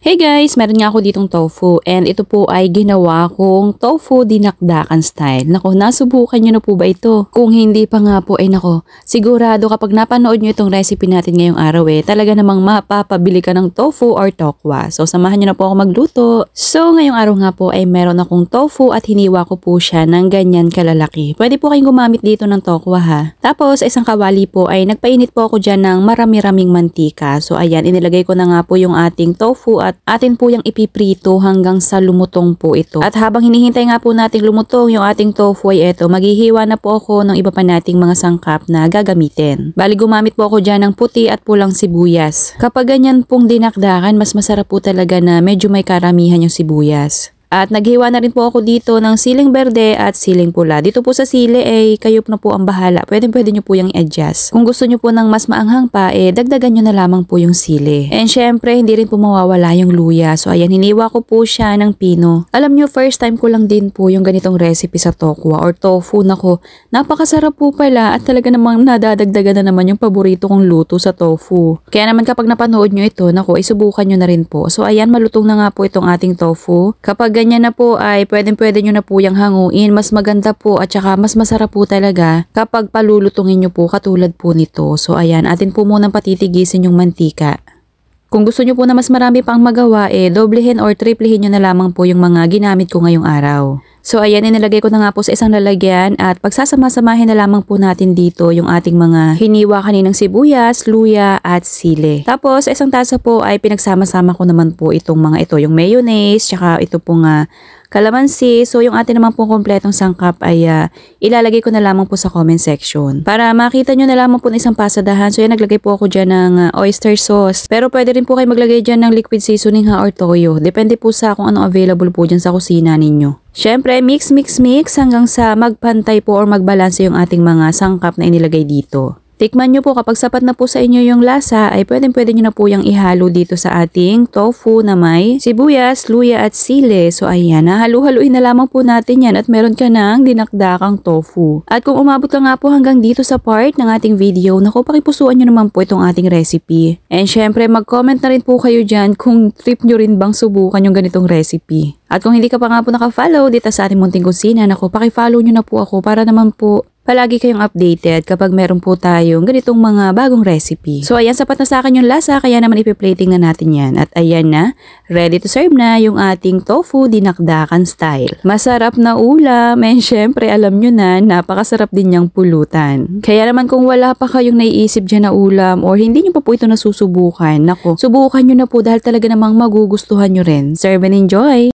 Hey guys, meron nga ako ditong tofu and ito po ay ginawa kong tofu dinakdakan style. Nako, nasubukan nyo na po ba ito? Kung hindi pa nga po ay nako, sigurado kapag napanood nyo itong recipe natin ngayong araw talaga namang mapapabili ka ng tofu or tokwa. So samahan nyo na po ako magluto. So ngayong araw nga po ay meron akong tofu at hiniwa ko po siya ng ganyan kalalaki. Pwede po kayong gumamit dito ng tokwa ha. Tapos isang kawali po ay nagpainit po ako dyan ng marami-raming mantika. So ayan, inilagay ko na nga po yung ating tofu at atin po yung ipiprito hanggang sa lumutong po ito. At habang hinihintay nga po nating lumutong yung ating tofu ay ito, maghihiwa na po ako ng iba pa nating mga sangkap na gagamitin. Bali gumamit po ako dyan ng puti at pulang sibuyas. Kapag ganyan pong dinakdakan, mas masarap po talaga na medyo may karamihan yung sibuyas. At naghiwa na rin po ako dito ng siling berde at siling pula. Dito po sa sili ay kayo na po ang bahala. Pwede nyo po yung i-adjust. Kung gusto nyo po ng mas maanghang pa, dagdagan nyo na lamang po yung sili. And syempre, hindi rin po mawawala yung luya. So ayan, hiniwa ko po siya ng pino. Alam nyo, first time ko lang din po yung ganitong recipe sa tokwa or tofu. Nako, napakasarap po pala at talaga namang nadadagdagan na naman yung paborito kong luto sa tofu. Kaya naman kapag napanood nyo ito, nako, isubukan nyo na rin po. So ayan, malutong na nga po itong ating tofu. Kapag ganyan na po ay pwede nyo na po yung hanguin. Mas maganda po at saka mas masarap po talaga kapag palulutungin nyo po katulad po nito. So ayan, atin po munang patitigisin yung mantika. Kung gusto nyo po na mas marami pang magawa, doblehin or triplehin nyo na lamang po yung mga ginamit ko ngayong araw. So ayan, inilagay ko na nga po sa isang lalagyan at pagsasama-samahin na lamang po natin dito yung ating mga hiniwa kaninang sibuyas, luya at sili. Tapos sa isang tasa po ay pinagsama-sama ko naman po itong mga ito, yung mayonnaise, tsaka ito pong kalamansi. So yung atin naman po kompletong sangkap ay ilalagay ko na lamang po sa comment section. Para makita nyo na lamang po ng isang pasadahan. So yan, naglagay po ako dyan ng oyster sauce. Pero pwede rin po kayo maglagay dyan ng liquid seasoning or toyo. Depende po sa kung ano available po dyan sa kusina ninyo. Syempre, mix hanggang sa magpantay po or magbalanse yung ating mga sangkap na inilagay dito. Tikman nyo po kapag sapat na po sa inyo yung lasa ay pwede nyo na po yung ihalo dito sa ating tofu na may sibuyas, luya at sili. So ayan, halu-haluin na lamang po natin yan at meron ka ng dinakdakang tofu. At kung umabot ka nga po hanggang dito sa part ng ating video, naku, pakipusuan nyo naman po itong ating recipe. And syempre, mag-comment na rin po kayo dyan kung trip nyo rin bang subukan yung ganitong recipe. At kung hindi ka pa nga po naka-follow dito sa ating munting kusina, naku, paki-follow nyo na po ako para naman po palagi kayong updated kapag meron po tayong ganitong mga bagong recipe. So ayan, sapat na sa akin yung lasa, kaya naman ipiplating na natin yan. At ayan na, ready to serve na yung ating tofu dinakdakan style. Masarap na ulam, and syempre alam nyo na, napakasarap din niyang pulutan. Kaya naman kung wala pa kayong naiisip dyan na ulam or hindi nyo pa po ito nasusubukan, nako, subukan nyo na po dahil talaga namang magugustuhan nyo rin. Serve and enjoy!